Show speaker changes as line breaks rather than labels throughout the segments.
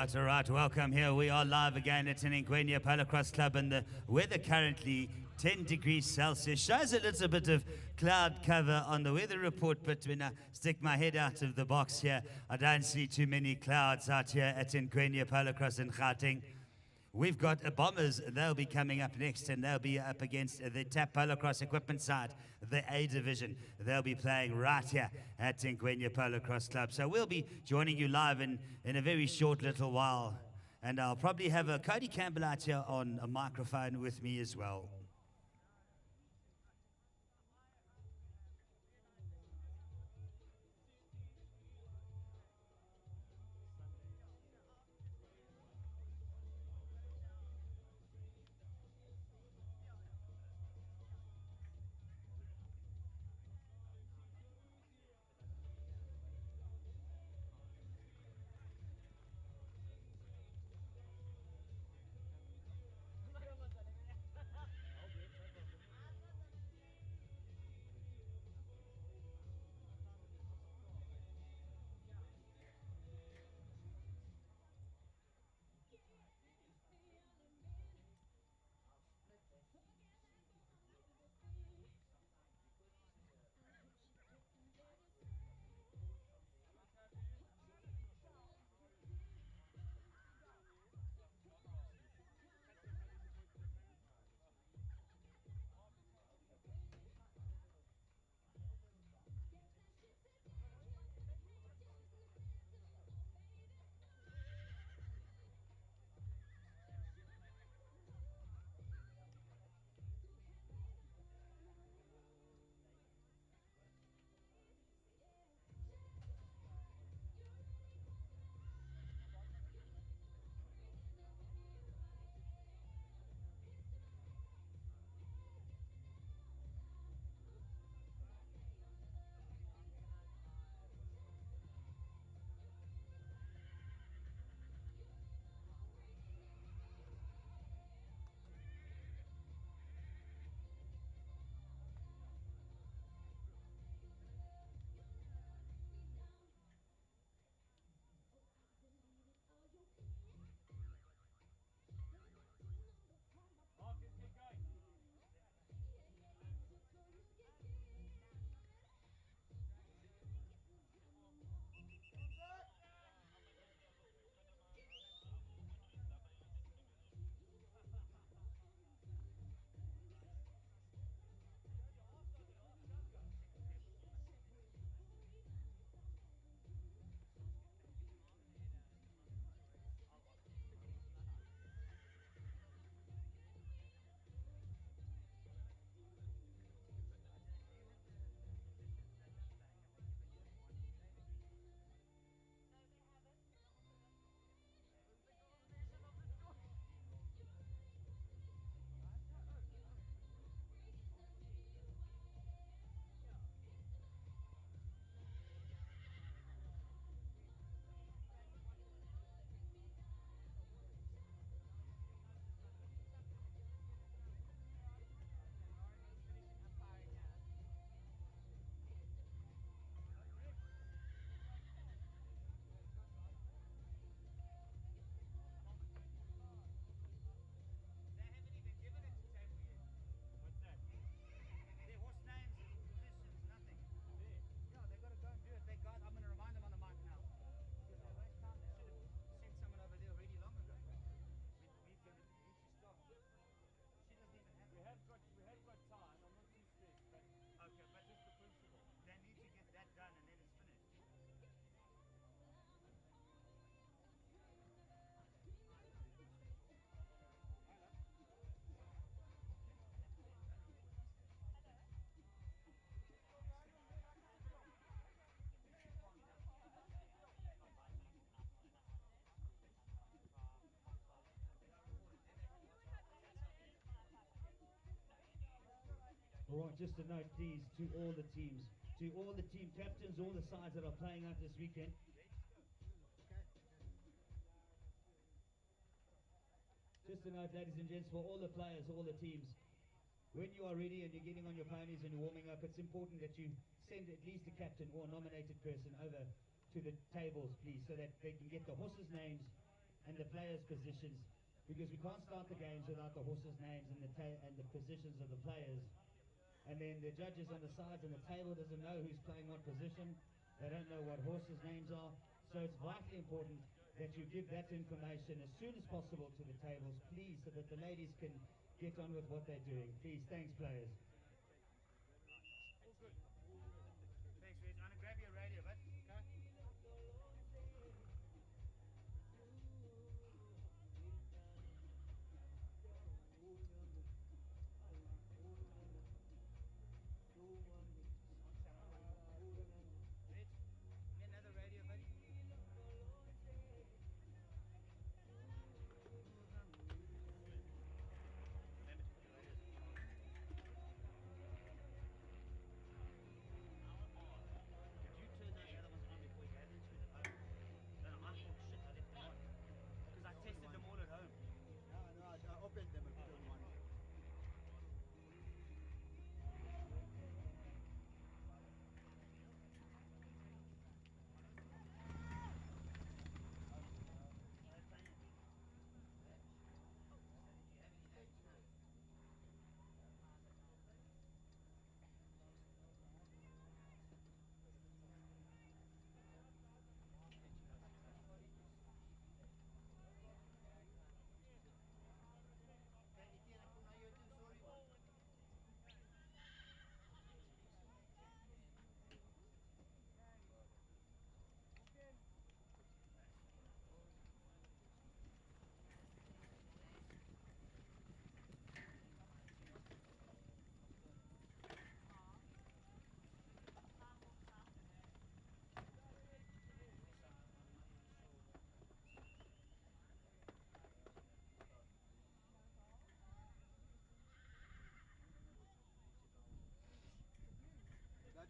all right. Welcome here. We are live again at an Ngwenya PoloCrosse Club, and the weather currently 10 degrees Celsius. Shows a little bit of cloud cover on the weather report, but when I stick my head out of the box here, I don't see too many clouds out here at Ngwenya PoloCrosse in Gauteng. We've got Bombers. They'll be coming up next, and they'll be up against the TAP PoloCrosse equipment side, the A division. They'll be playing right here at Ngwenya PoloCrosse Club. So we'll be joining you live in a very short little while. And I'll probably have a Cody Campbell out here on a microphone with me as well.
All right, just a note, please, to all the teams, to all the team captains, all the sides that are playing out this weekend. Just a note, ladies and gents, for all the players, all the teams, when you are ready and you're getting on your ponies and you're warming up, it's important that you send at least a captain or a nominated person over to the tables, please, so that they can get the horses' names and the players' positions, because we can't start the games without the horses' names and the positions of the players. And then the judges on the sides and the table doesn't know who's playing what position. They don't know what horses' names are. So it's vitally important that you give that information as soon as possible to the tables, please, so that the ladies can get on with what they're doing. Please, thanks, players.
Thanks, Rich. I'm going to grab your radio, but another radio, buddy. Remember to put the radios on. Did you turn those other ones on before you gave them to me? No, I thought shit, I left them on. Because I tested them all at home.
No, I opened them and put them on.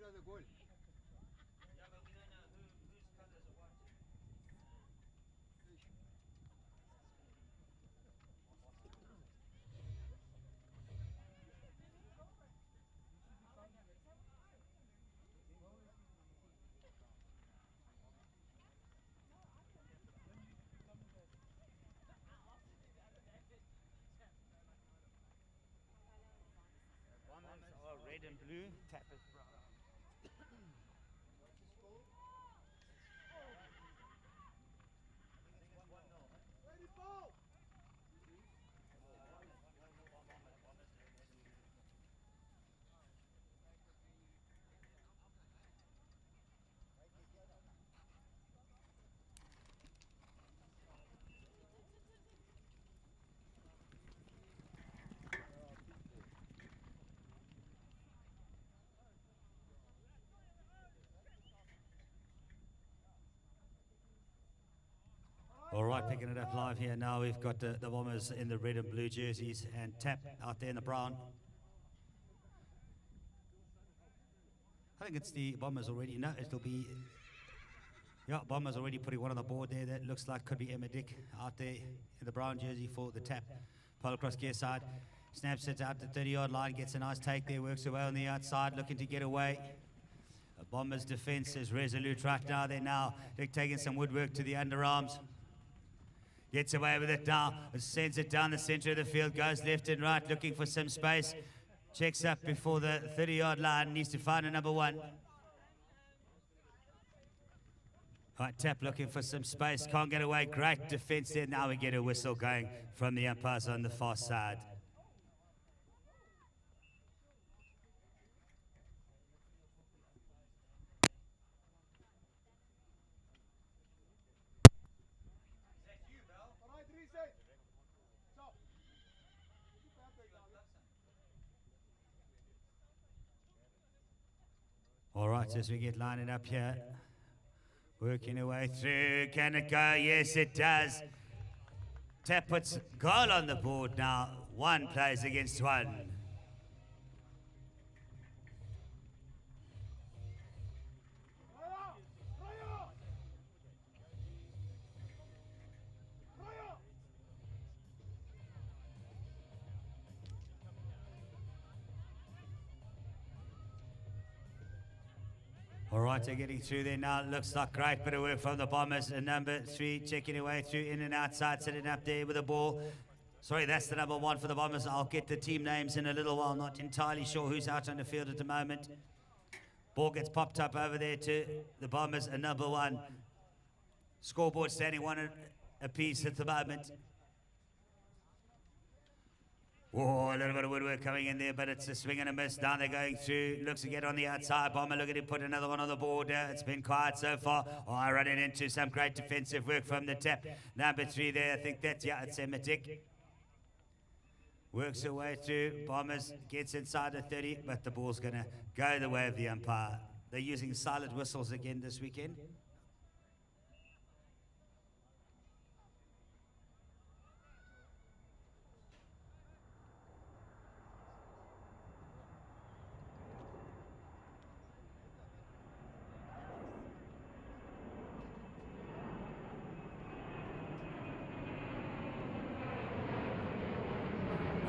That was a goal.
Yeah, but we don't know whose colours are what. Bombers are red and blue, tappers brown.
What's the score? Ready, ball!
All right, picking it up live here now. We've got the Bombers in the red and blue jerseys and Tap out there in the brown. I think it's the Bombers already. No, it'll be... Yeah, Bombers already putting one on the board there. That looks like could be Emma Dick out there in the brown jersey for the Tap. PoloCrosse gear side. Snaps it out the 30-yard line, gets a nice take there, works away on the outside, looking to get away. The Bombers' defense is resolute right now. They're now taking some woodwork to the underarms. Gets away with it now, sends it down the center of the field, goes left and right, looking for some space. Checks up before the 30-yard line, needs to find a number one. All right, Tap looking for some space, can't get away, great defense there. Now we get a whistle going from the umpires on the far side. All right, as we get lining up here, working our way through. Can it go? Yes, it does. Tap puts goal on the board now. One plays against one. All right, they're getting through there now. Looks like great bit of work from the Bombers. And number 3 checking her way through in and outside, sitting up there with the ball. Sorry, that's the number 1 for the Bombers. I'll get the team names in a little while. Not entirely sure who's out on the field at the moment. Ball gets popped up over there to the Bombers and number 1. Scoreboard standing 1 apiece at the moment. Oh, a little bit of woodwork coming in there, but it's a swing and a miss. Down they're going through. Looks to get on the outside. Bomber looking to put another one on the board. It's been quiet so far. Oh, running into some great defensive work from the tap. Number 3 there, I think that's, yeah, it's Emitic. Works her way through. Bombers gets inside the 30, but the ball's going to go the way of the umpire. They're using silent whistles again this weekend.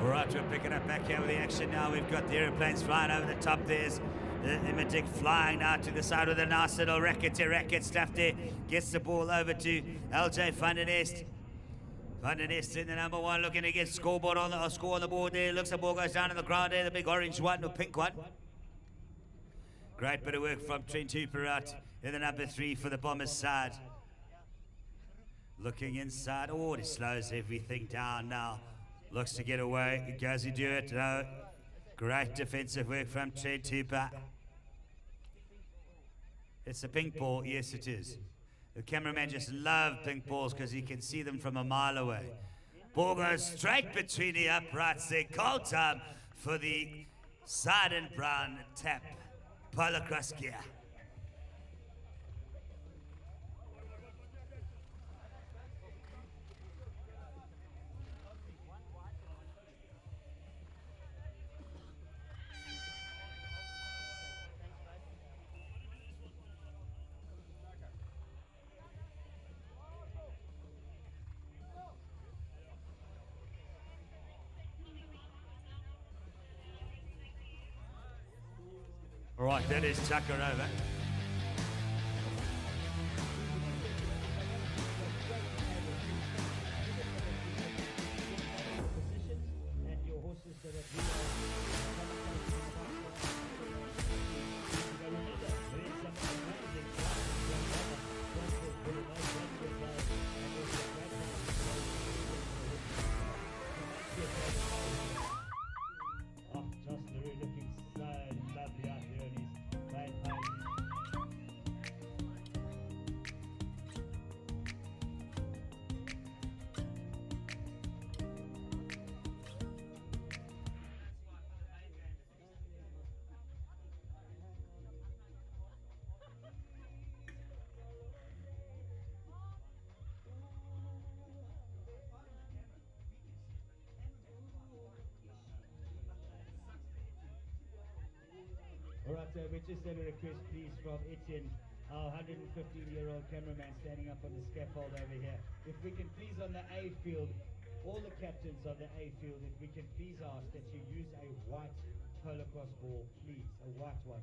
All right, we're picking up back here with the action now. We've got the aeroplanes flying over the top. There's the Emitic flying now to the side with a nice little racket stuff there. Gets the ball over to LJ Van den Est. Van den Est in the number 1, looking to get scoreboard on the score on the board there. Looks the ball goes down on the ground there, the big orange one or pink one. Great bit of work from Trent Hooper out in the number 3 for the Bombers side. Looking inside. Oh, he slows everything down now. Looks to get away. Does he do it? No. Great defensive work from Trent Hooper. It's a pink ball. Yes, it is. The cameraman just loves pink balls because he can see them from a mile away. Ball goes straight between the uprights there. Call time for the side and brown tap. PoloCrosse gear. All right, that is Chukka over.
And your horses that have All right, we just had a request, please, from Etienne, our 115-year-old cameraman standing up on the scaffold over here. If we can please, on the A field, all the captains of the A field, if we can please ask that you use a white PoloCrosse ball, please, a white one.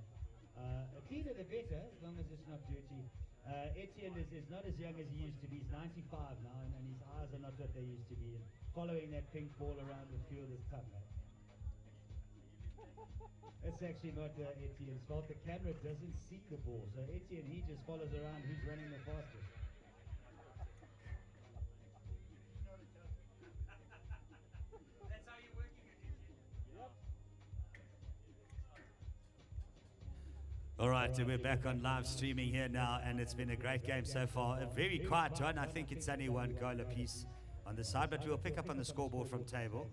A cleaner the better, as long as it's not dirty. Etienne is not as young as he used to be. He's 95 now, and his eyes are not what they used to be. And following that pink ball around the field is tough, man. It's actually not Etienne's fault. The camera doesn't see the ball. So Etienne, he just follows around who's running the fastest.
That's how you're working it, Etienne.
Yep.
All right, so we're back on live streaming here now, and it's been a great game so far. A very quiet one. I think it's only 1 goal apiece on the side, but we'll pick up on the scoreboard from table.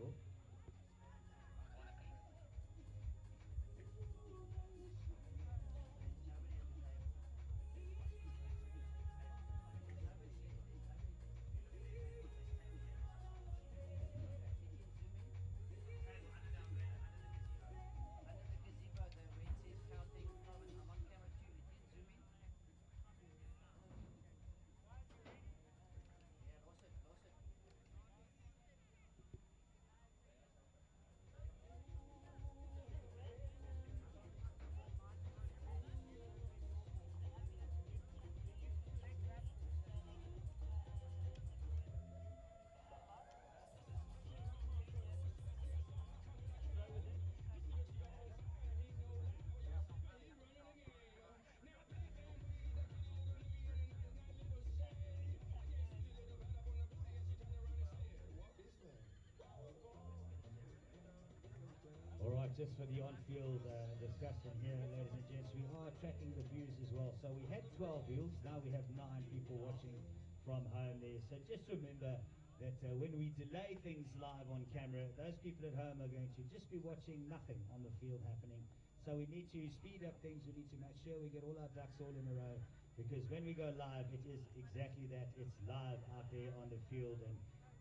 right, just for the on-field discussion here, ladies and gents, we are tracking the views as well. So we had 12 views, now we have 9 people watching from home there. So just remember that when we delay things live on camera, those people at home are going to just be watching nothing on the field happening. So we need to speed up things, we need to make sure we get all our ducks all in a row, because when we go live, it is exactly that, it's live out there on the field. And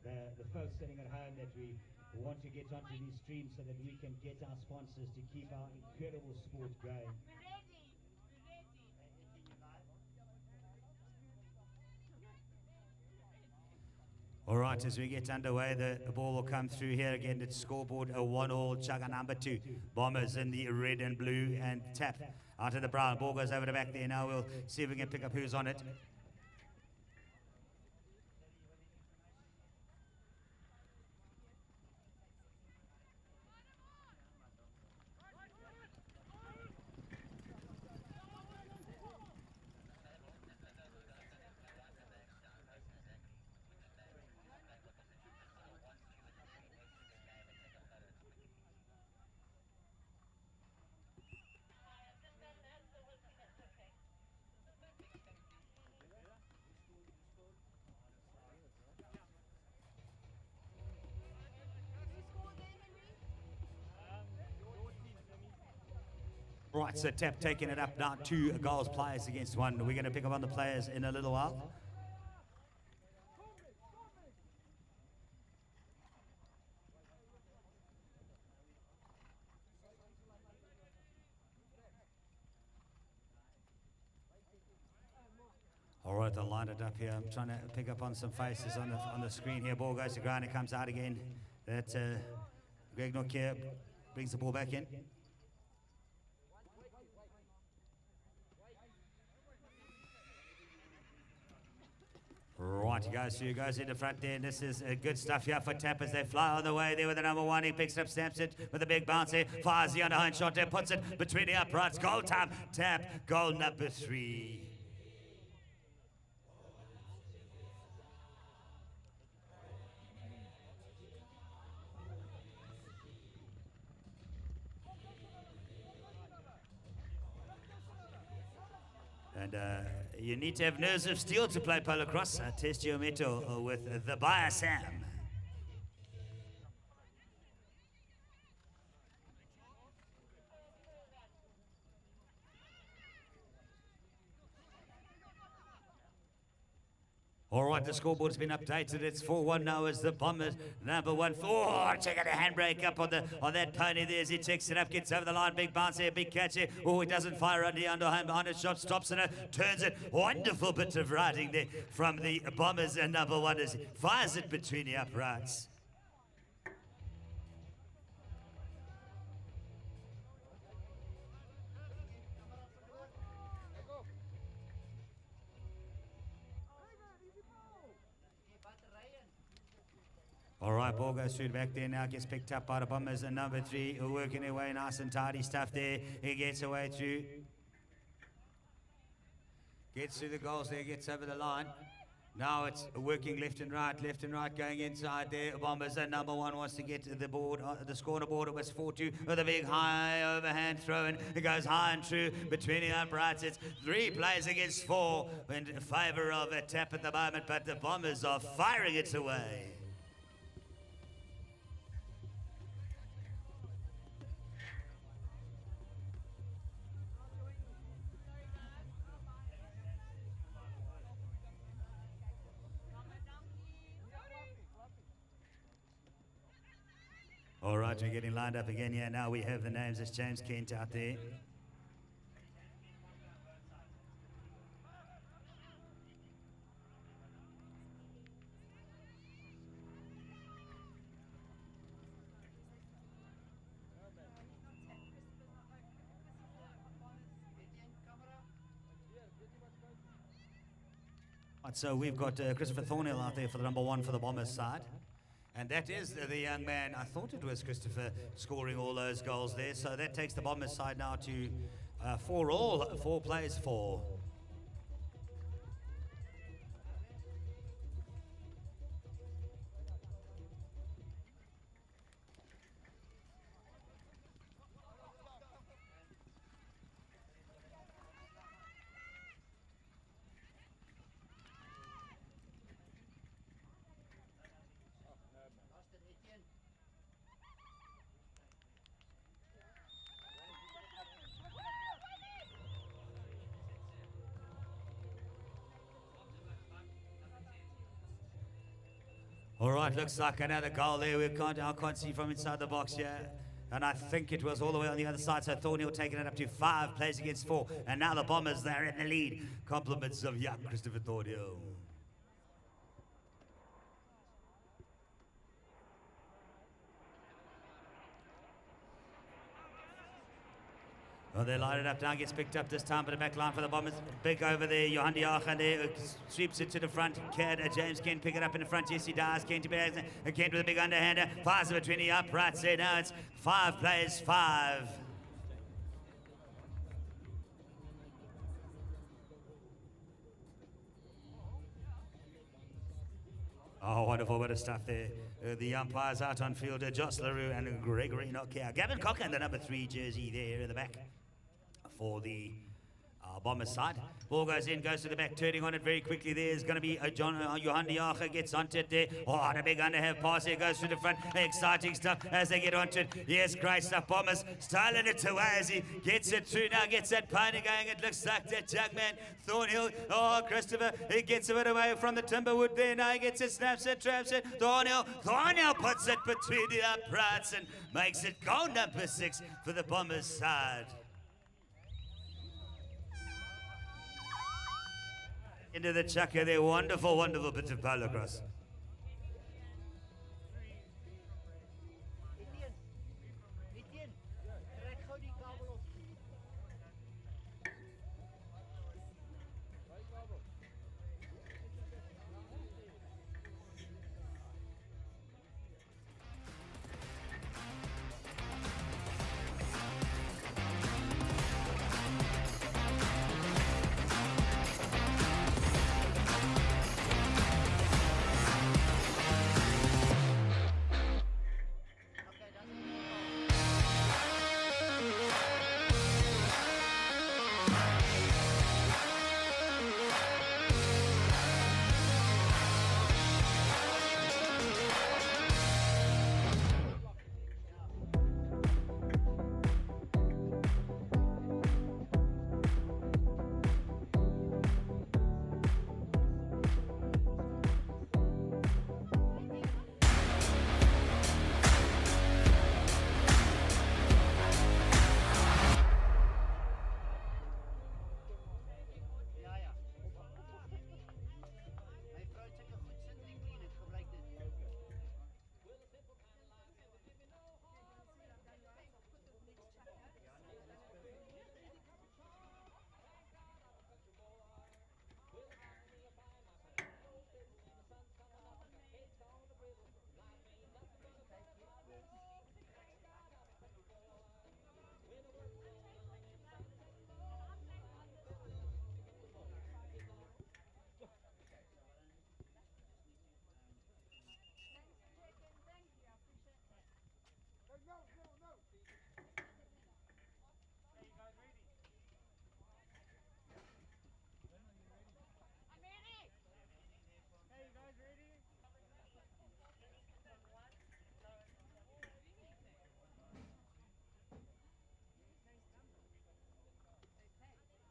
the folks sitting at home that we want to get onto these streams so that we can get our sponsors to keep our incredible sport going.
All right, as we get underway, the ball will come through here again. It's scoreboard a 1-all. Chukka number 2. Bombers in the red and blue, and tap out of the brown. Ball goes over the back there. Now we'll see if we can pick up who's on it. Right, so tap taking it up now. 2 goals players against 1. We're going to pick up on the players in a little while. All right, they'll line it up here. I'm trying to pick up on some faces on the screen here. Ball goes to ground, it comes out again. That's Greg Nokia brings the ball back in. Right, he goes in the front there, and this is good stuff here for Tap as they fly on the way there with the number 1. He picks it up, stamps it with a big bounce there, fires the underhand shot there, puts it between the uprights. Goal time, Tap, goal number 3. And you need to have nerves of steel to play PoloCrosse. Test your mettle with the Buyer Sam. All right, the scoreboard's been updated. It's 4-1 now as the Bombers number 1. Oh, check out a handbrake up on that pony there as he checks it up, gets over the line, big bounce here, big catch here. Oh, he doesn't fire on the underhand behind his shot, stops it, turns it. Wonderful bit of riding there from the Bombers and number 1 as he fires it between the uprights. All right, ball goes through the back there now, gets picked up by the Bombers and number 3, working their way nice and tidy stuff there. He gets away through. Gets through the goals there, gets over the line. Now it's working left and right going inside there. Bombers and number 1 wants to get to the board, the corner board. It was 4-2 with a big high overhand throw, and it goes high and true between the uprights. It's 3 plays against 4 in favour of a Tap at the moment, but the Bombers are firing it away. All right, we're getting lined up again here. Now we have the names. It's James Kent out there. Right, so we've got Christopher Thornhill out there for the number 1 for the Bombers side. And that is the young man, I thought it was Christopher, scoring all those goals there. So that takes the Bombers side now to 4-all, 4 plays 4. All right, looks like another goal there. I can't see from inside the box here. And I think it was all the way on the other side. So Thornhill taking it up to 5 plays against 4. And now the Bombers, they're in the lead. Compliments of young Christopher Thornhill. Well, they line it up now, gets picked up this time, but a back line for the Bombers. Big over there, Johan Diacha there, sweeps it to the front. James Kent pick it up in the front, yes he does. Kent to Bags, Kent with a big underhander, fires it between the uprights there. Now it's 5 plays, 5. Oh, wonderful bit of stuff there. The umpires out on field, Joss LaRue and Gregory Nokia. Gavin Cocker, the number 3 jersey there in the back for the Bombers side. Ball goes in, goes to the back, turning on it very quickly. There's going to be Johan Diacha gets onto it there. Oh, and a big underhand pass here, goes through the front. Exciting stuff as they get onto it. Yes, great stuff. Bombers styling it away as he gets it through now, gets that pony going. It looks like that Jugman Thornhill. Oh, Christopher, he gets a bit away from the Timberwood there. Now he gets it, snaps it, traps it. Thornhill puts it between the uprights and makes it goal number 6 for the Bombers side. Into the Chukka there, wonderful, wonderful bit of PoloCrosse.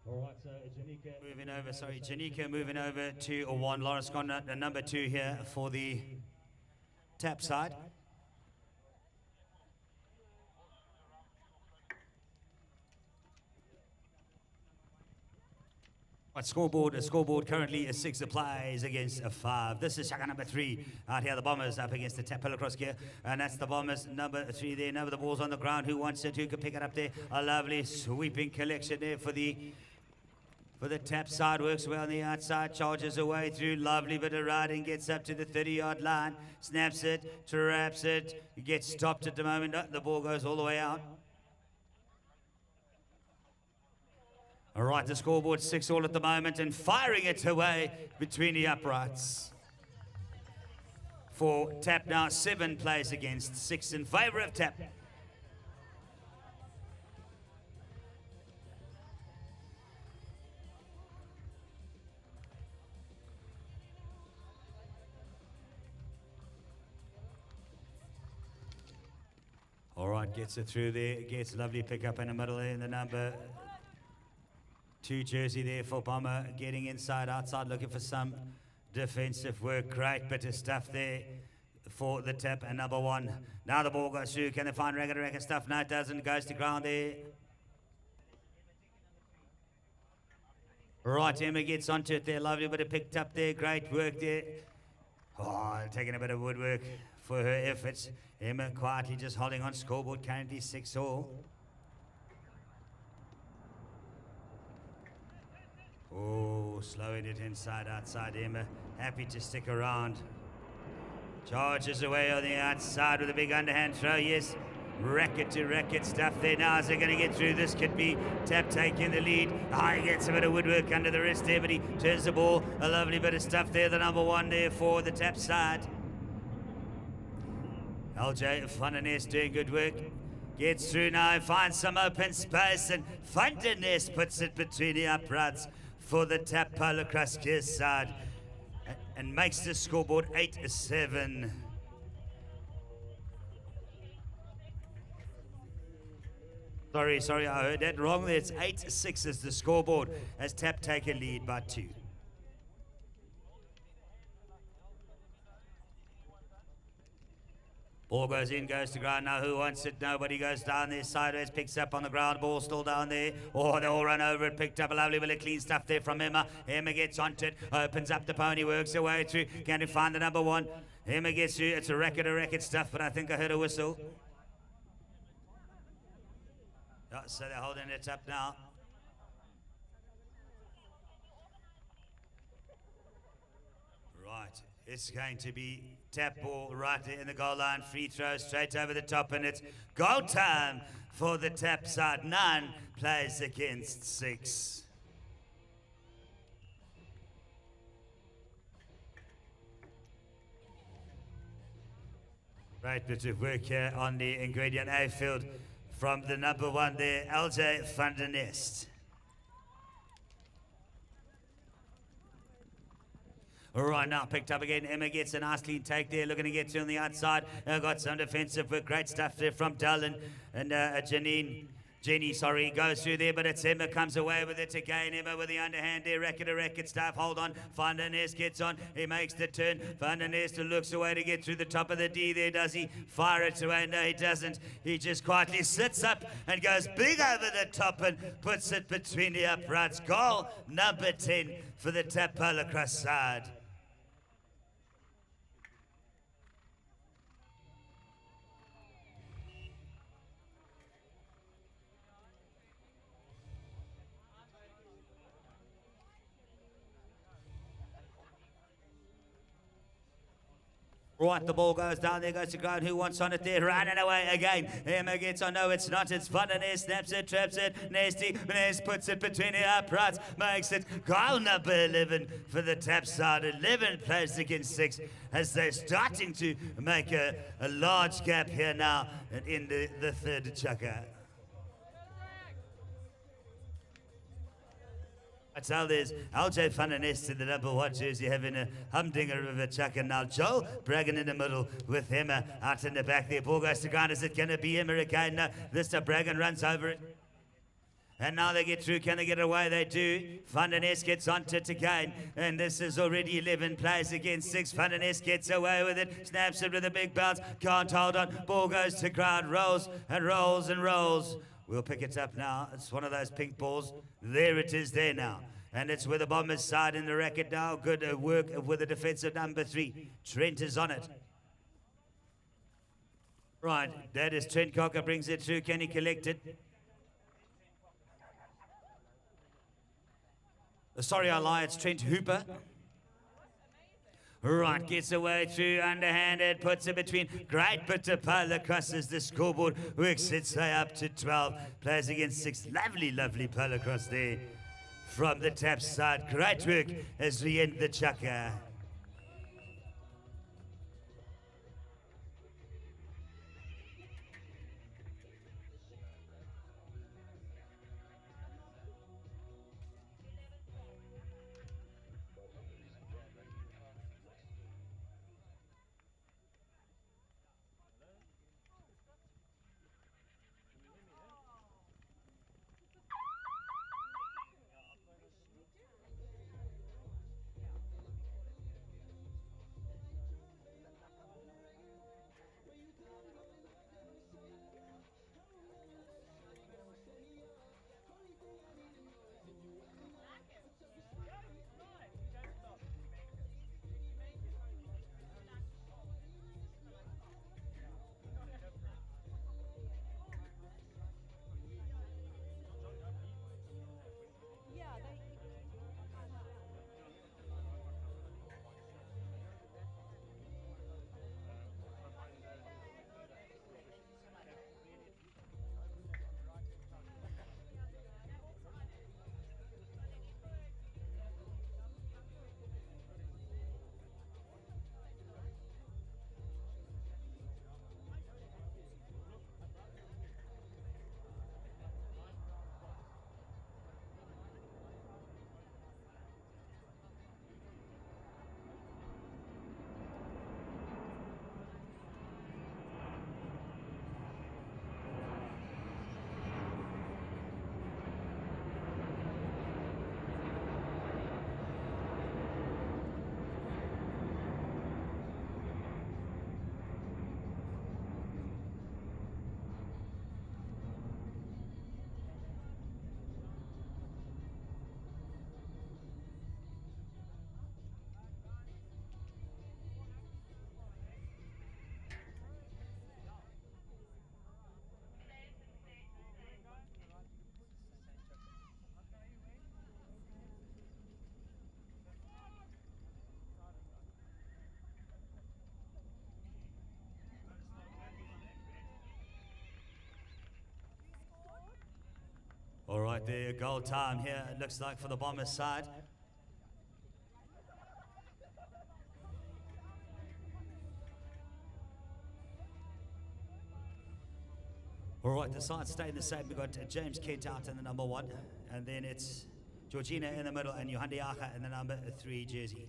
All right, so
Janika moving over to 1. Lawrence Conner, the number 2 here for the tap side. Right, scoreboard currently is 6 plays against a 5. This is Chukka number 3 out here. The Bombers up against the tap PoloCrosse gear. And that's the Bombers number 3 there. Now the ball's on the ground. Who wants it? Who can pick it up there? A lovely sweeping collection there for the tap side. Works well on the outside. Charges away through. Lovely bit of riding. Gets up to the 30-yard line. Snaps it. Traps it. Gets stopped at the moment. The ball goes all the way out. All right, the scoreboard 6-all at the moment and firing it away between the uprights. For tap now, 7 plays against 6 in favour of tap. All right, gets it through there. Gets a lovely pick up in the middle there in the number 2 jersey there for Bomber, getting inside, outside, looking for some defensive work. Great bit of stuff there. for the tap and number 1. Now the ball goes through. Can they find record stuff? No, it doesn't. Goes to ground there. Right, Emma gets onto it there. Lovely bit of picked up there. Great work there. Oh, taking a bit of woodwork for her efforts. Emma quietly just holding on. Scoreboard currently 6-all. Oh, slowing it inside, outside. Emma happy to stick around. Charges away on the outside with a big underhand throw. Yes, racket to racket stuff there now. As they're going to get through, this could be Tap taking the lead. He gets a bit of woodwork under the wrist there, but he turns the ball. A lovely bit of stuff there. The number 1 there for the Tap side. LJ Funniness doing good work. Gets through now, finds some open space, and Funniness puts it between the uprights for the Tap PoloCrosse side and makes the scoreboard 8-7. Sorry, I heard that wrong there. It's 8-6 is the scoreboard as Tap take a lead by 2. Ball goes in, goes to ground. Now who wants it? Nobody. Goes down there sideways, picks up on the ground. Ball still down there. Oh, they all run over it. Picked up a lovely bit of clean stuff there from Emma. Emma gets onto it, opens up the pony, works her way through. Can you find the number 1? Emma gets through. It's a racket of racket stuff, but I think I heard a whistle. Oh, so they're holding it up now. Right, it's going to be Tap ball right there in the goal line. Free throw straight over the top, and it's goal time for the Tap side. 9 plays against 6. Great bit of work here on the Ngwenya A field from the number 1 there, LJ Funniness. All right, now picked up again. Emma gets a nice clean take there, looking to get to on the outside. Got some defensive work. Great stuff there from Dylan and Jenny, goes through there, but it's Emma comes away with it again. Emma with the underhand there, racket stuff. Hold on, Funniness gets on. He makes the turn. Funniness looks away to get through the top of the D there. Does he fire it away? No, he doesn't. He just quietly sits up and goes big over the top and puts it between the uprights. Goal number 10 for the Tap PoloCrosse side. Right, the ball goes down, there goes to ground. Who wants on it there? Running away again. Emma gets on. No, it's not. It's Funniness. Snaps it, traps it. Nasty. Nest puts it between the uprights. Makes it goal number 11 for the Tap side. 11 plays against 6 as they're starting to make a large gap here now in the third Chukka. I tell there's LJ Funniness in the number 1 jersey having a humdinger of a Chukka now. Joel Bragan in the middle with Emma out in the back there. Ball goes to ground. Is it going to be Emma again? No, this time Bragan runs over it. And now they get through. Can they get away? They do. Funniness gets onto it again. And this is already 11 plays against 6. Funniness gets away with it. Snaps it with a big bounce. Can't hold on. Ball goes to ground. Rolls and rolls and rolls. We'll pick it up now. It's one of those pink balls. There it is there now. And it's with the Bombers side in the racket now. Good work with the defensive number 3. Trent is on it. Right, that is Trent Cocker brings it through. Can he collect it? Sorry, I lie. It's Trent Hooper. Right, gets away through, underhanded, puts it between. Great bit of PoloCrosse as the scoreboard works its way up to 12. Plays against 6. Lovely PoloCrosse there from the Tap side. Great work as we end the Chukka. right, the goal time here, it looks like for the Bombers side. All right, the sides staying the same. We've got James Kent out in the number 1, and then it's Georgina in the middle and Johanna Yacha in the number 3 jersey.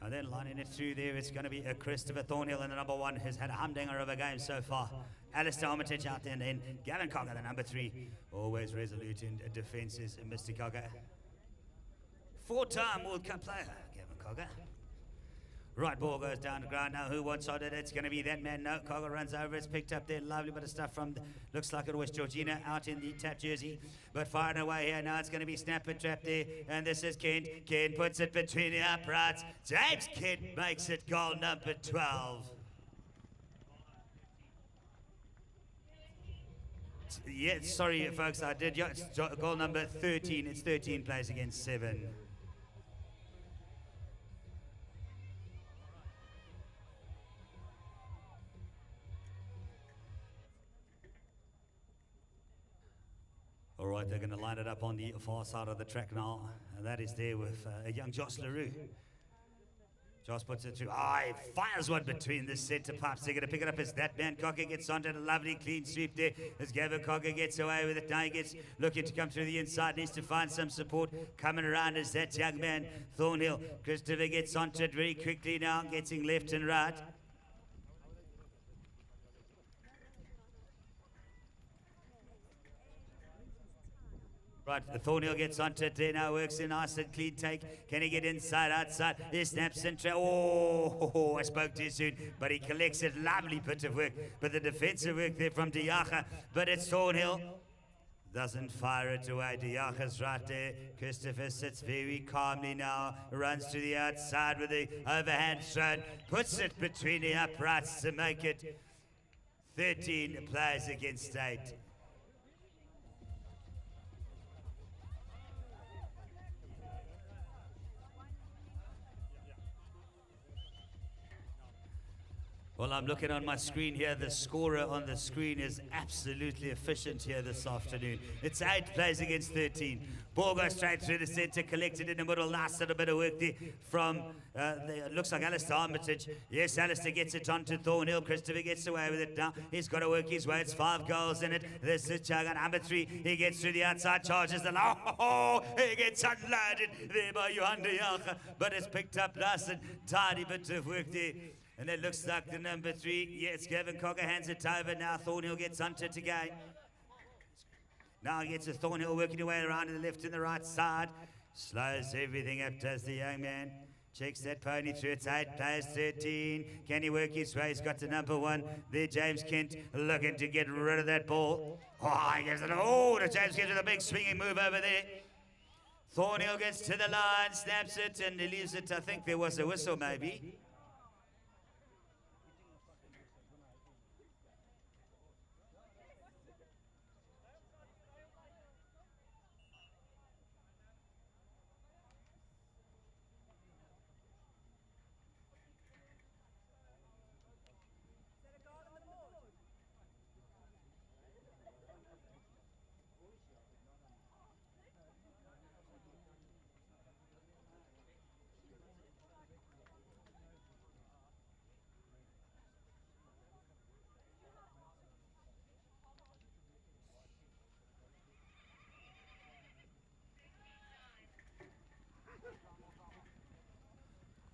And then lining it through there, it's going to be Christopher Thornhill in the number 1, who's had a humdinger of a game so far. Alistair Armitage out there, and then Gavin Cogger, the number 3, always resolute in defence is Mr. Cogger. 4-time World Cup player, Gavin Cogger. Right, ball goes down the ground now. Who wants on it? It's going to be that man. No, Cogger runs over. It's picked up there. Lovely bit of stuff from, looks like it was Georgina out in the tap jersey. But firing away here now. It's going to be snap and trap there. And this is Kent. Kent puts it between the uprights. James Kent makes it goal number 12. Yeah, sorry, folks. I did. Yeah, it's goal number 13. It's 13 plays against 7. All right, they're going to line it up on the far side of the track now, and that is there with a young Josh LaRue. Josh puts it through. He fires one between the centre pipes. They're going to pick it up as that man Cogger gets onto a lovely clean sweep there. As Gavin Cogger gets away with it. Now he gets looking to come through the inside. Needs to find some support. Coming around is that young man Thornhill. Christopher gets onto it very quickly now, getting left and right. Right, Thornhill gets onto it there now, works a nice and clean take. Can he get inside, outside? He snaps and I spoke too soon, but he collects it. Lovely bit of work, but the defensive work there from Diacha, but it's Thornhill. Doesn't fire it away. Diacha's right there. Christopher sits very calmly now, runs to the outside with the overhand thrown, puts it between the uprights to make it 13 plays against 8. Well, I'm looking on my screen here. The scorer on the screen is absolutely efficient here this afternoon. It's 8 plays against 13. Ball goes straight through the centre, collected in the middle. Nice little bit of work there from, looks like Alistair Armitage. Yes, Alistair gets it onto Thornhill. Christopher gets away with it now. He's got to work his way. It's 5 goals in it. This is Chukka, number 3. He gets through the outside, charges the he gets unloaded there by Johanna Yacha. But it's picked up nice and tidy bit of work there. And it looks like the number 3, yes, Gavin Cogger hands it over. Now Thornhill gets onto it again. Now he gets a Thornhill working away around to the left and the right side. Slows everything up, does the young man. Checks that pony through. It's 8 plays 13. Can he work his way? He's got the number 1 there, James Kent, looking to get rid of that ball. He gives it, to James Kent with a big swinging move over there. Thornhill gets to the line, snaps it, and he leaves it. I think there was a whistle maybe.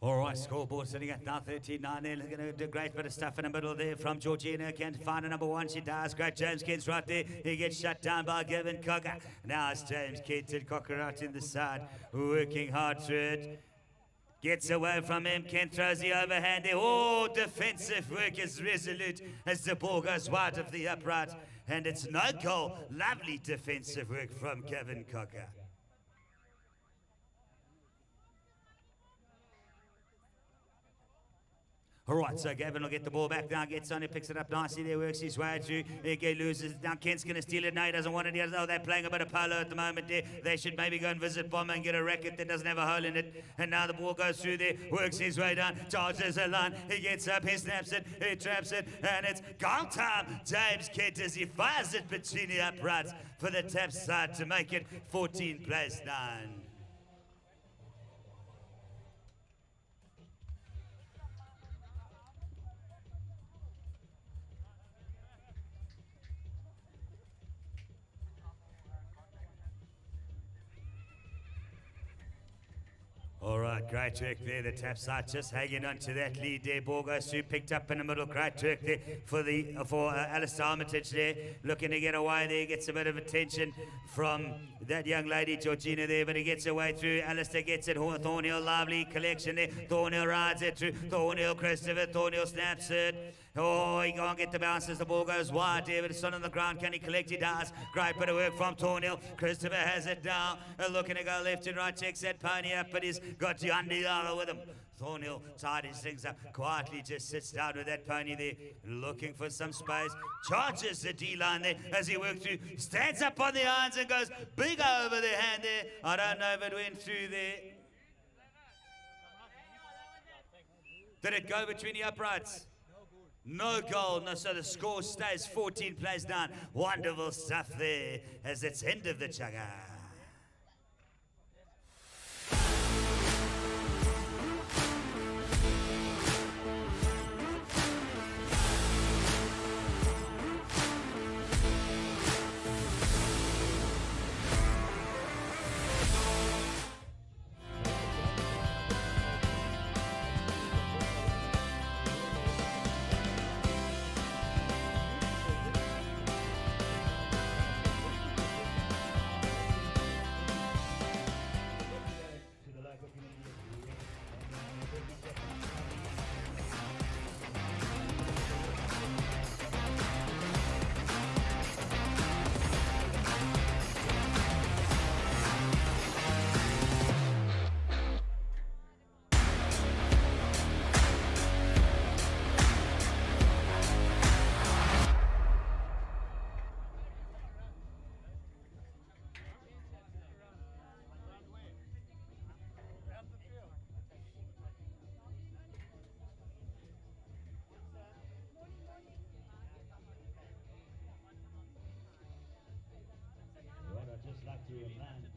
All right, scoreboard sitting at now 13-9 there. Looking to do a great bit of stuff in the middle there from Georgina. Can't find a number 1. She does. Great. James Kent's right there. He gets shut down by Gavin Cogger. Now it's James Kent and Cogger out in the side, working hard through it. Gets away from him. Kent throws the overhand there. Defensive work is resolute as the ball goes wide of the upright. And it's no goal. Lovely defensive work from Gavin Cogger. All right, so Gavin will get the ball back now, gets on it, picks it up nicely there, works his way through. Ike loses it. Now Kent's going to steal it. No, he doesn't want it. He doesn't. Oh, they're playing a bit of polo at the moment there. They should maybe go and visit Bomber and get a racket that doesn't have a hole in it. And now the ball goes through there, works his way down, charges a line. He gets up, he snaps it, he traps it, and it's goal time. James Kent as he fires it between the uprights for the tap side to make it 14+9. All right, great work there. The tap side just hanging on to that lead there. Ball goes through, picked up in the middle. Great work there for Alistair Armitage there. Looking to get away there. Gets a bit of attention from that young lady, Georgina there, but he gets away through. Alistair gets it. Thornhill, lovely collection there. Thornhill rides it through. Thornhill, Christopher. Thornhill snaps it. Oh, he can't get the bounce as the ball goes wide there, but it's not on the ground. Can he collect? He does. Great bit of work from Thornhill. Christopher has it down. Looking to go left and right. Checks that pony up, but he's got Yolo with him. Thornhill tied his things up. Quietly just sits down with that pony there, looking for some space. Charges the D-line there as he works through. Stands up on the irons and goes big over the hand there. I don't know if it went through there. Did it go between the uprights? No goal, no, so the score stays 14+9. Wonderful stuff there as it's end of the chugga. To remind the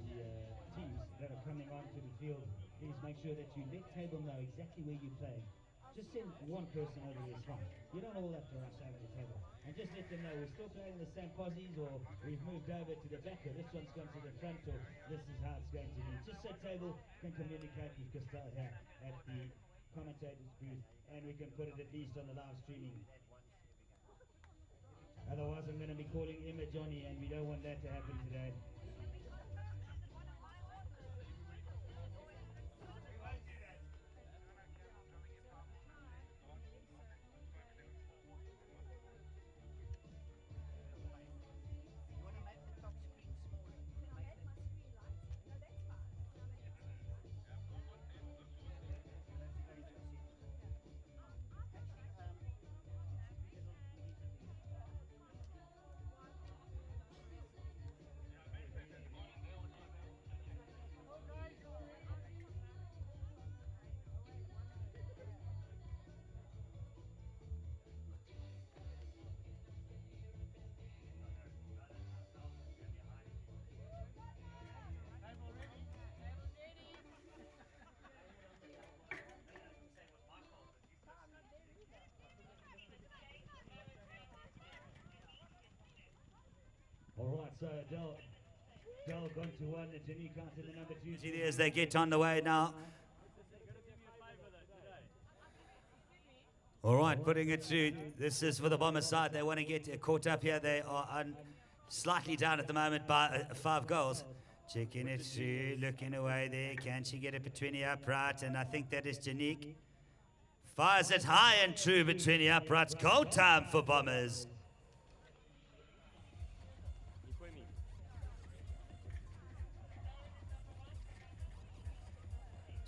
teams that are coming onto the field, please make sure that you let table know exactly where you're playing. Just send one person over there is fine. You don't all have to rush over the table. And just let them know we're still playing the same posies, or we've moved over to the back, or this one's gone to the front, or this is how it's going to be. Just so table can communicate with Costello here at the commentators booth, and we can put it at least on the live streaming. Otherwise I'm going to be calling Emma Johnny, and we don't want that to happen today. All right, so Dell gone to one, and Jimmy counted the number 2. See there as they get on the way now. All right, putting it through. This is for the Bomber side. They want to get caught up here. They are slightly down at the moment by 5 goals. Checking it through, looking away there. Can she get it between the upright? And I think that is Janique. Fires it high and true between the uprights. Goal time for Bombers.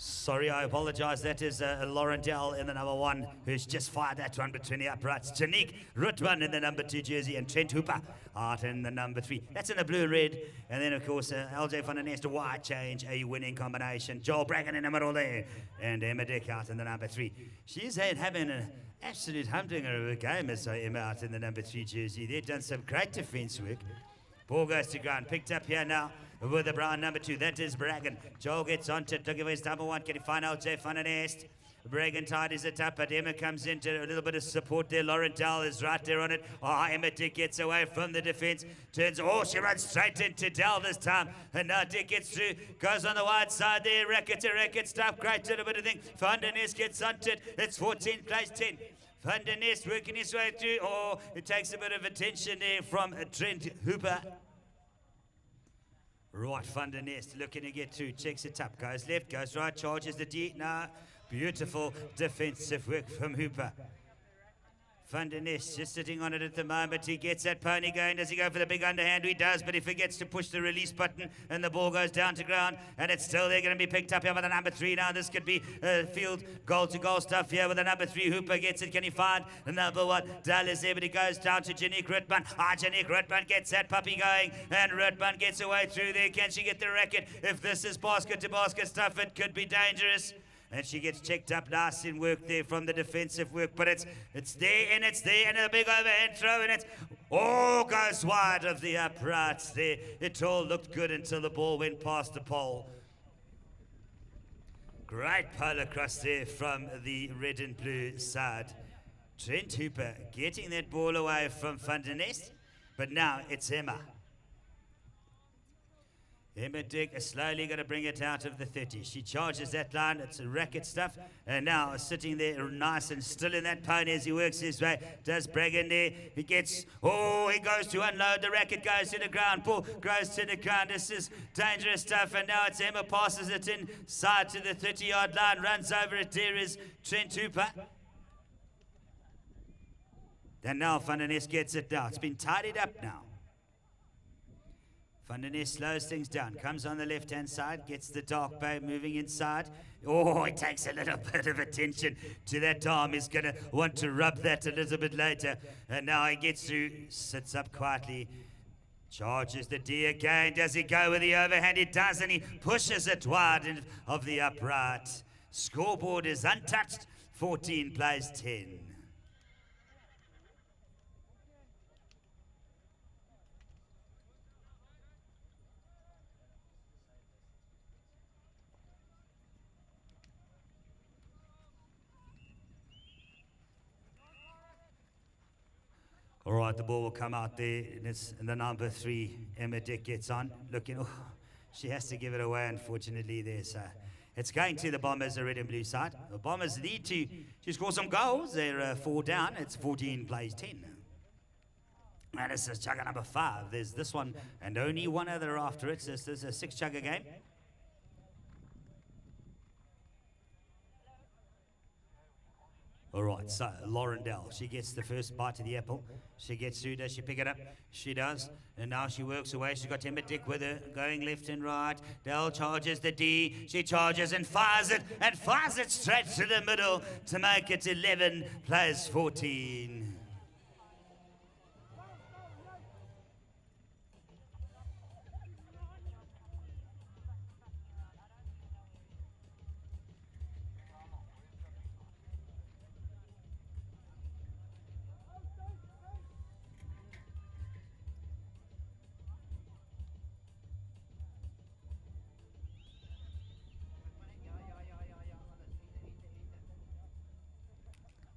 Sorry, I apologize. That is Laurendale in the number 1, who's just fired that one between the uprights. Janique Rutman in the number 2 jersey, and Trent Hooper out in the number 3. That's in the blue-red. And then, of course, LJ van der Nest, a wide change, a winning combination. Joel Bracken in the middle there. And Emma Dick out in the number 3. She's having an absolute humdinger of a game, as Emma out in the number 3 jersey. They've done some great defense work. Ball goes to ground. Picked up here now with the brown number 2. That is Bragan. Joel gets onto it. Looking for his number 1. Can he find LJ van der Nest? Bragan tidies it up, but Emma comes into a little bit of support there. Laurendale is right there on it. Oh, Emma Dick gets away from the defense. Turns, oh, she runs straight into Dell this time. And now Dick gets through. Goes on the wide side there. Racket to racket stuff. Great little bit of thing. Van der Nest gets onto it. It's 14 plays 10. Van der Nest working his way through. Oh, it takes a bit of attention there from Trent Hooper. Right, Van der Nest looking to get through, checks it up, goes left, goes right, charges the D. Now, beautiful defensive work from Hooper. Van der Nest just sitting on it at the moment. He gets that pony going. Does he go for the big underhand? He does, but he forgets to push the release button, and the ball goes down to ground, and it's still there, going to be picked up here by the number 3 now. This could be field goal-to-goal stuff here with the number 3. Hooper gets it. Can he find the number 1? Dale is there, but he goes down to Janique Rutman. Janique Rutman gets that puppy going, and Rutman gets away through there. Can she get the racket? If this is basket-to-basket stuff, it could be dangerous. And she gets checked up, nice in work there from the defensive work, but it's there, and a big overhand throw, and it's all goes wide of the uprights there. It all looked good until the ball went past the pole. Great PoloCrosse there from the red and blue side. Trent Hooper getting that ball away from Van der Nest, but now it's Emma. Emma Dick is slowly going to bring it out of the 30. She charges that line. It's a racket stuff. And now sitting there nice and still in that pony as he works his way. Does Bragan there. He gets, oh, he goes to unload. The racket goes to the ground. Ball goes to the ground. This is dangerous stuff. And now it's Emma passes it inside to the 30-yard line. Runs over it. There is Trent Hooper. And now Van der Nest gets it now. It's been tidied up now. Van der Nest slows things down, comes on the left-hand side, gets the dark bay moving inside. Oh, he takes a little bit of attention to that arm. He's going to want to rub that a little bit later. And now he gets through, sits up quietly, charges the D again. Does he go with the overhand? He does, and he pushes it wide of the upright. Scoreboard is untouched, 14 plays 10. All right, the ball will come out there, and it's the number 3, Emma Dick gets on, looking, oh, she has to give it away, unfortunately, there, so it's going to the Bombers, the red and blue side. The Bombers need to score some goals. They're 4 down. It's 14 plays 10. And this is chugga number 5. There's this one, and only one other after it. So this is a 6-chugga game. All right, so Laurendale, she gets the first bite of the apple. She gets through. Does she pick it up? She does. And now she works away. She's got Emma Dick with her, going left and right. Dell charges the D. She charges and fires it straight to the middle to make it 11 plays 14.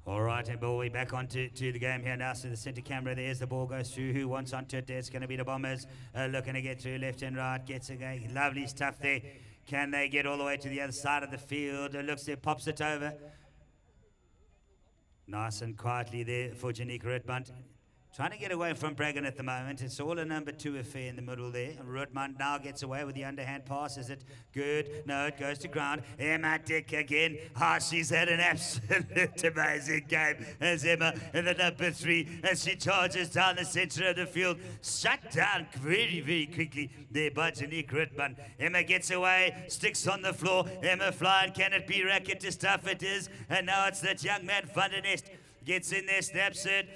All right, and ball, we back onto the game here now. So the center camera, there's the ball goes through. Who wants onto it? It's going to be the Bombers. Looking to get through left and right. Gets a game. Lovely stuff there. Can they get all the way to the other side of the field? Looks there, pops it over. Nice and quietly there for Janique Rutman. Trying to get away from Bragan at the moment. It's all a number 2 affair in the middle there. Rudman now gets away with the underhand pass. Is it good? No, it goes to ground. Emma Dick again. She's had an absolute amazing game as Emma in the number 3 as she charges down the center of the field. Shut down very, very quickly there by Janique Rudman. Emma gets away, sticks on the floor. Emma flying. Can it be racket to stuff? It is. And now it's that young man, Van der Nest. Gets in there, snaps it.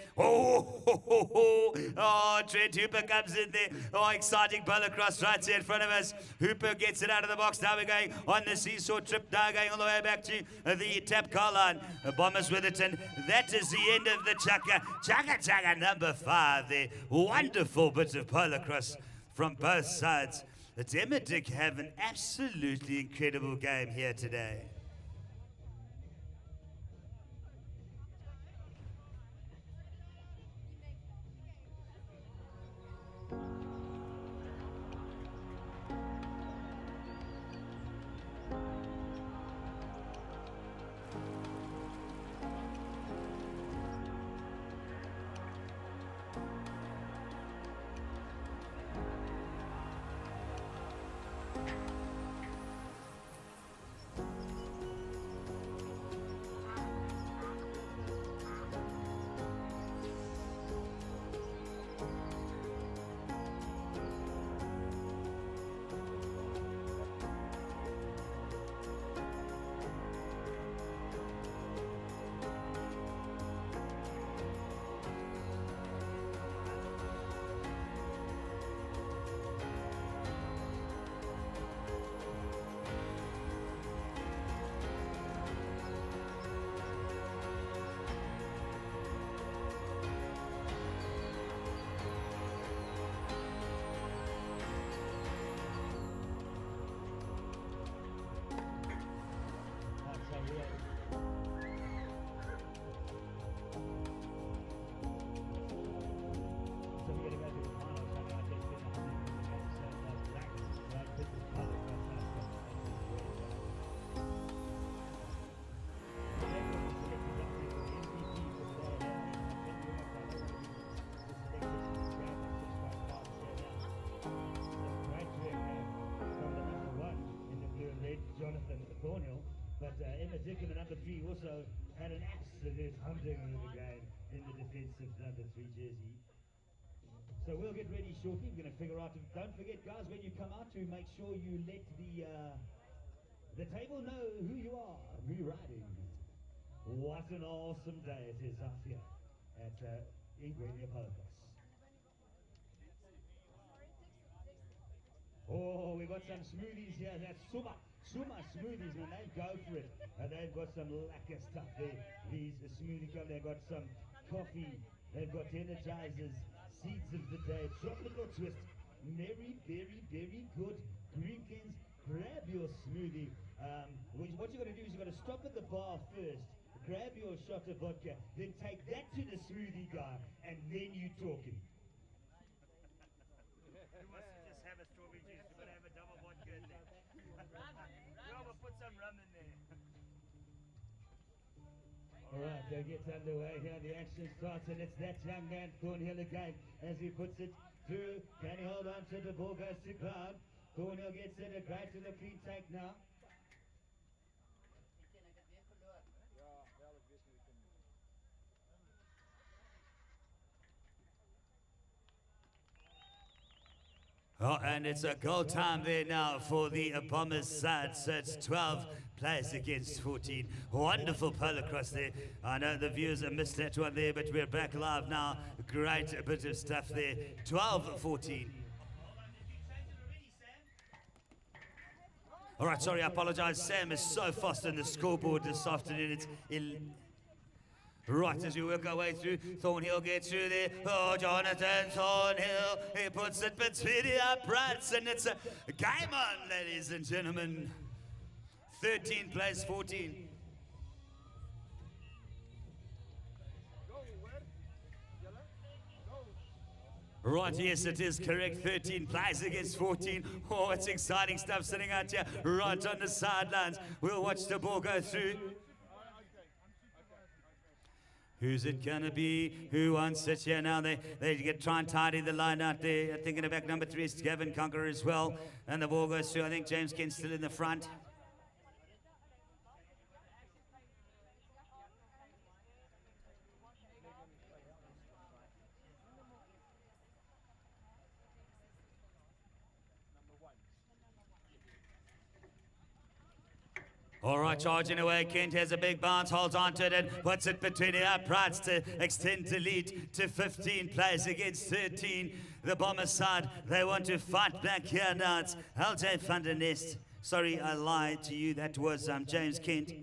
Trent Hooper comes in there. Exciting PoloCrosse right here in front of us. Hooper gets it out of the box. Now we're going on the seesaw trip, now going all the way back to the tap car line. Bombers with it, and that is the end of the Chukka. Chukka number 5 there. Wonderful bit of PoloCrosse from both sides. It's Emma Dick have an absolutely incredible game here today. Emma Dick in the number 3 also had an absolute hunting of the game in the defensive number 3 jersey. So we'll get ready shortly. We're going to figure out. Don't forget, guys, when you come out, to make sure you let the table know who you are, who you're riding. What an awesome day it is out here at Ngwenya PoloCrosse. Oh, we've got some smoothies here. That's Suma smoothies, man. They go for it. They've got some lacquer stuff there. These smoothie company, they've got some coffee. They've got energizers, seeds of the day, tropical twist. Very, very, very good. Greekins, grab your smoothie. What you're going to do is you're going to stop at the bar first, grab your shot of vodka, then take that to the smoothie guy, and then you talking. Who wants to just have a strawberry juice? We're going to have a double vodka in there. Yeah, we'll put some rum in there. All right, that gets underway here. The action starts, and it's that young man, Thornhill, again, as he puts it through. Can he hold on to the ball? Goes to ground. Thornhill gets it, a great to the clean take now. Oh, and it's a goal time there now for the Bombers side. So it's 12 players against 14. Wonderful PoloCrosse there. I know the viewers have missed that one there, but we're back live now. Great bit of stuff there. 12-14. All right, sorry, I apologize. Sam is so fast on the scoreboard this afternoon. It's right as we work our way through. Thornhill gets through there. Oh, Jonathan Thornhill. He puts it between the uprights, and it's a game on, ladies and gentlemen. 13 plays 14. Right, yes, it is correct. 13 plays against 14. Oh, it's exciting stuff sitting out here right on the sidelines. We'll watch the ball go through. Who's it gonna be? Who wants it here now? They get try and tidy the line out there. I think in the back number 3 is Gavin Conqueror as well. And the ball goes through. I think James Kent's still in the front. All right, charging away. Kent has a big bounce, holds on to it and puts it between the uprights to extend the lead to 15 plays against 13. The Bombers side, they want to fight back here now. It's LJ van der Nest. Sorry, I lied to you. That was James Kent.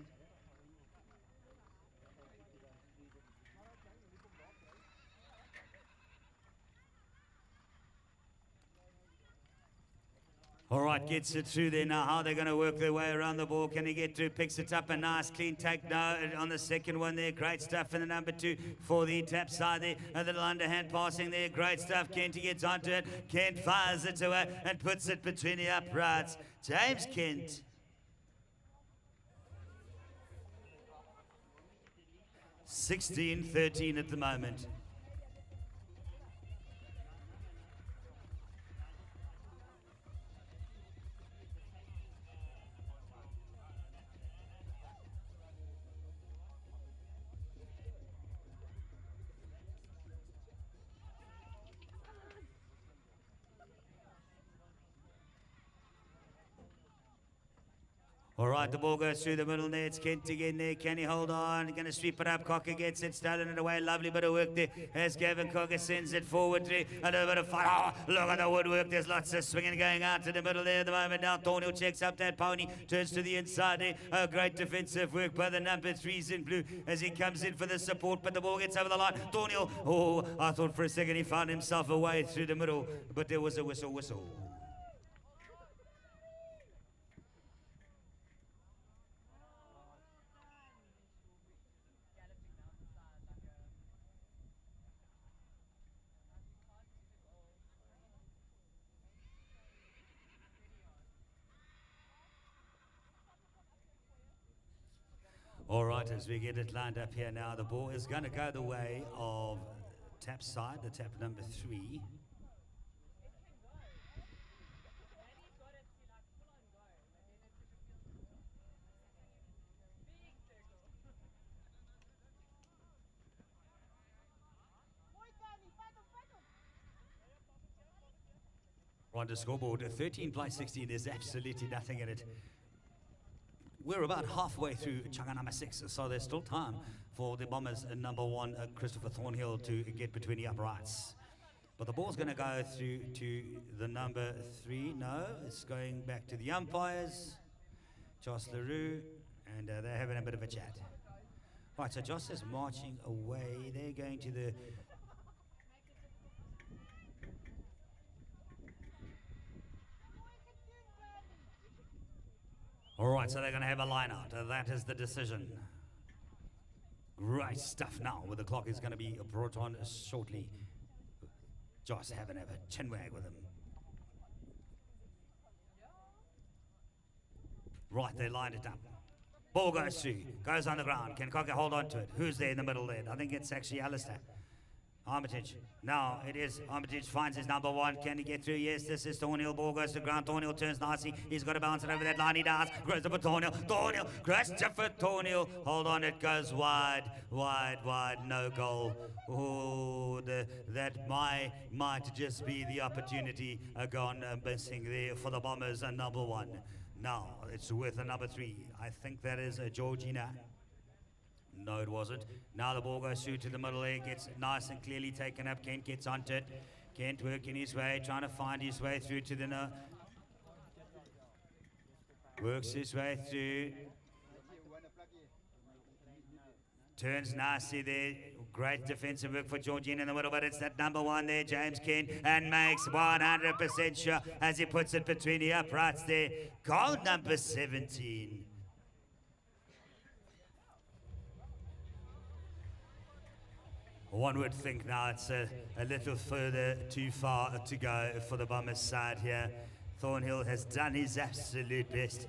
All right, gets it through there now. How they're going to work their way around the ball. Can he get through? Picks it up. A nice clean take now on the second one there. Great stuff in the number 2 for the tap side there. A little underhand passing there. Great stuff. Kent gets onto it. Kent fires it away and puts it between the uprights. James Kent. (16-13) at the moment. All right, the ball goes through the middle there. It's Kent again there. Can he hold on? Going to sweep it up. Cocker gets it, stolen it away. Lovely bit of work there as Gavin Cocker sends it forward through. A little bit of fun. Oh, look at the woodwork. There's lots of swinging going out to the middle there at the moment. Now Thornhill checks up that pony, turns to the inside there. Oh, great defensive work by the number 3s in blue as he comes in for the support, but the ball gets over the line. Thornhill, oh, I thought for a second he found himself away through the middle, but there was a whistle. All right, as we get it lined up here now, the ball is going to go the way of tap side, the tap number 3. On the scoreboard, 13+16, there's absolutely nothing in it. We're about halfway through chukka number 6, so there's still time for the Bombers number 1, Christopher Thornhill, to get between the uprights. But the ball's going to go through to the number 3. No, it's going back to the umpires, Joss LaRue, and they're having a bit of a chat. Right, so Joss is marching away. They're going to the... All right, so they're going to have a line out. That is the decision. Great stuff now, where the clock is going to be brought on shortly. Joss having a chin wag with him. Right, they lined it up. Ball goes through, goes on the ground. Can Cocker hold on to it? Who's there in the middle there? I think it's actually Alistair. Armitage. Now it is Armitage finds his number 1. Can he get through? Yes, this is Thornhill. Ball goes to the ground. Thornhill turns nicely. He's got to bounce it over that line. He does. Christopher Thornhill. Thornhill. Christopher Thornhill. Hold on. It goes wide. No goal. Oh, that might just be the opportunity gone missing there for the Bombers. And number 1. Now it's with a number 3. I think that is Georgina. No, it wasn't. Now the ball goes through to the middle there, gets nice and clearly taken up. Kent gets onto it. Kent working his way, trying to find his way through to the... Works his way through. Turns nicely there. Great defensive work for Georgina in the middle, but it's that number 1 there, James Kent, and makes 100% sure as he puts it between the uprights there. Goal number 17. One would think now it's a little further too far to go for the Bombers side here. Thornhill has done his absolute best.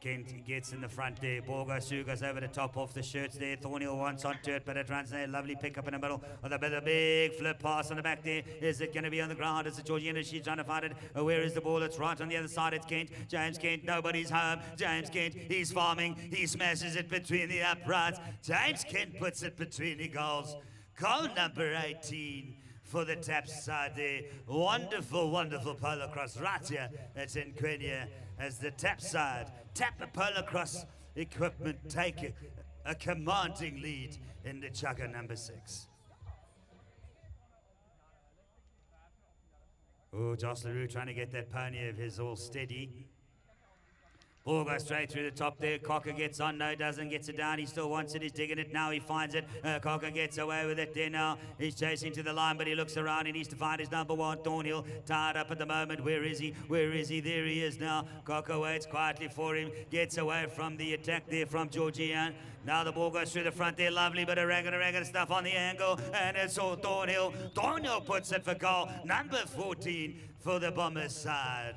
Kent gets in the front there. Ball goes through, goes over the top off the shirts there. Thornhill wants onto it, but it runs there. Lovely pick up in the middle with a big flip pass on the back there. Is it going to be on the ground? Is it Georgina? She's trying to find it. Where is the ball? It's right on the other side. It's Kent. James Kent. Nobody's home. James Kent. He's farming. He smashes it between the uprights. James Kent puts it between the goals. Goal number 18. For the tap side there. Wonderful, wonderful PoloCrosse right here at Ngwenya as the tap side, tap PoloCrosse equipment take a commanding lead in the Chukka number 6. Oh, Joss LaRue trying to get that pony of his all steady. Ball goes straight through the top there. Cocker gets on, no doesn't, gets it down. He still wants it, he's digging it now, he finds it. Cocker gets away with it there now. He's chasing to the line, but he looks around, he needs to find his number 1, Thornhill. Tied up at the moment, where is he? Where is he? There he is now. Cocker waits quietly for him, gets away from the attack there from Georgian. Now the ball goes through the front there, lovely bit of ragged stuff on the angle, and it's all Thornhill. Thornhill puts it for goal, number 14 for the Bombers side.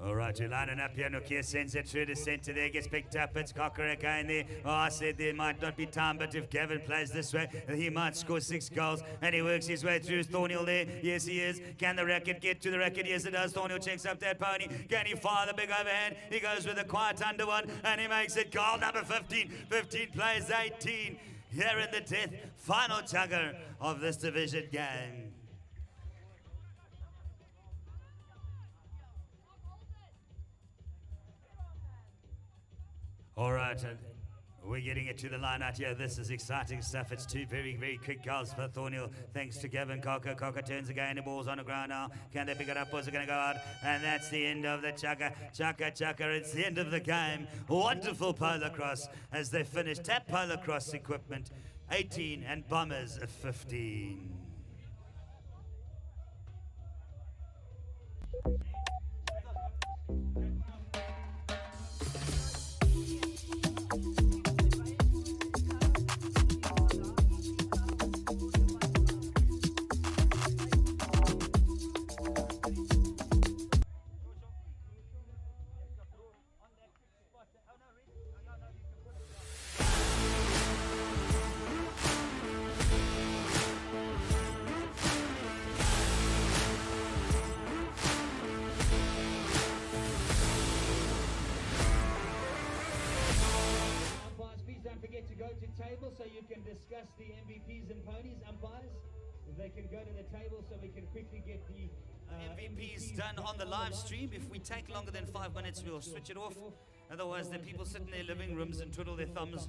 All right, you're lining up here. Nokia sends it through the center there, gets picked up. It's Cocker again there. Oh, I said there might not be time, but if Gavin plays this way, he might score 6 goals. And he works his way through. Thornhill there. Yes, he is. Can the racket get to the racket? Yes, it does. Thornhill checks up that pony. Can he fire the big overhand? He goes with a quiet under one, and he makes it goal number 15. 15 plays 18 here in the 10th final chugger of this division game. All right, we're getting it to the line out here. This is exciting stuff. It's 2 very, very quick goals for Thornhill, thanks to Gavin Cocker. Cocker turns again. The ball's on the ground now. Can they pick it up, or is it going to go out? And that's the end of the Chukka. Chukka. It's the end of the game. Wonderful PoloCrosse as they finish. Tap PoloCrosse equipment, 18 and Bombers 15.
So you can discuss the MVPs and ponies, umpires. If they can go to the table so we can quickly get the
MVPs done on the live stream. If we take longer than 5 minutes, we'll switch it off. Otherwise, the people sit in their living rooms and twiddle their thumbs.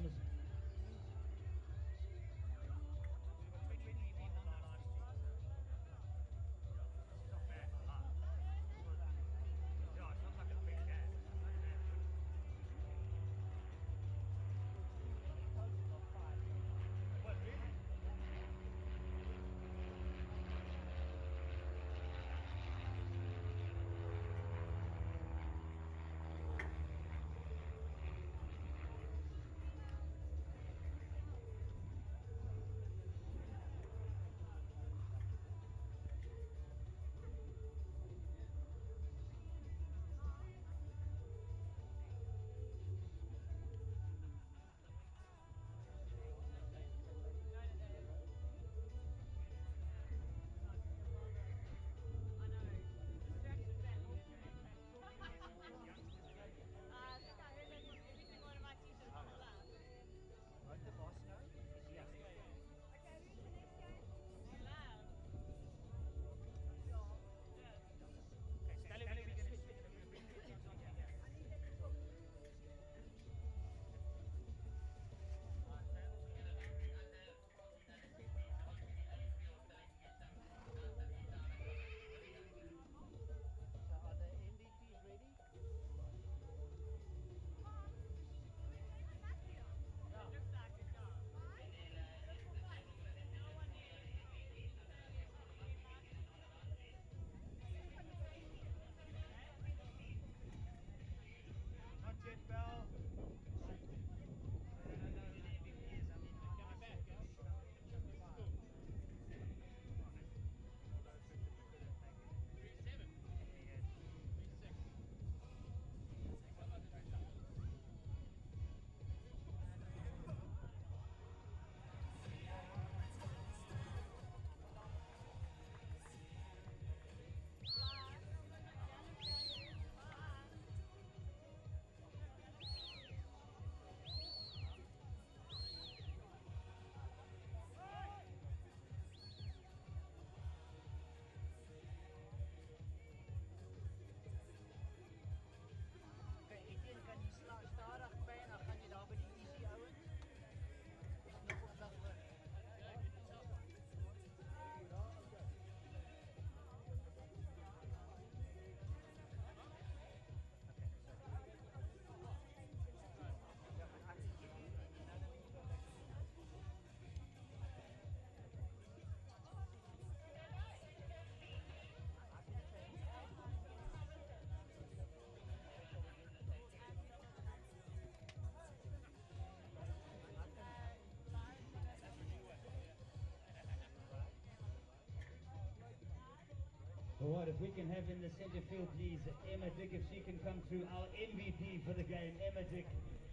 All right, if we can have in the center field, please, Emma Dick, if she can come through, our MVP for the game, Emma Dick,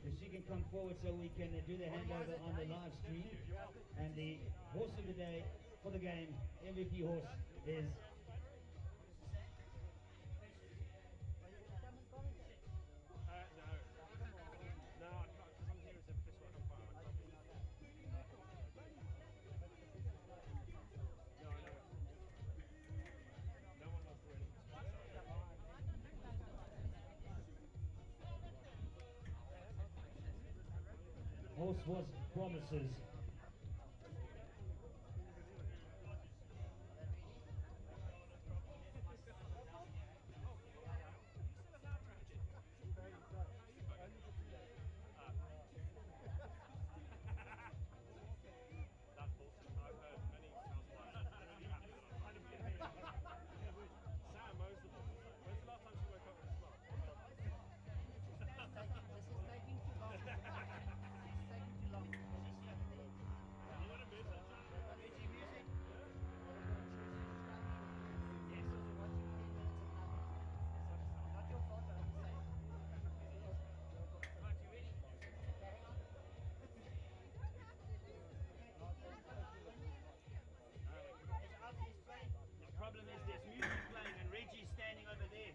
if she can come forward so we can do the handover on the live stream. And the horse of the day for the game, MVP horse, is horse was Promises. Problem is there's music playing and Reggie's standing over there.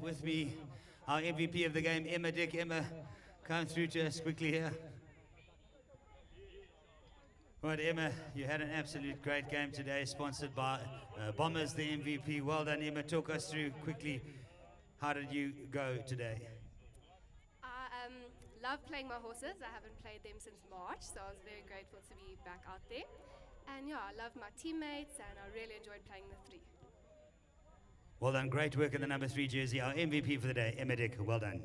With me, our MVP of the game, Emma Dick. Emma, come through to us quickly here. Right, Emma, you had an absolute great game today, sponsored by Bombers, the MVP. Well done, Emma. Talk us through quickly. How did you go today?
I love playing my horses. I haven't played them since March, so I was very grateful to be back out there. And yeah, I love my teammates, and I really enjoyed playing the 3.
Well done. Great work in the number 3 jersey. Our MVP for the day, Emma Dick. Well done.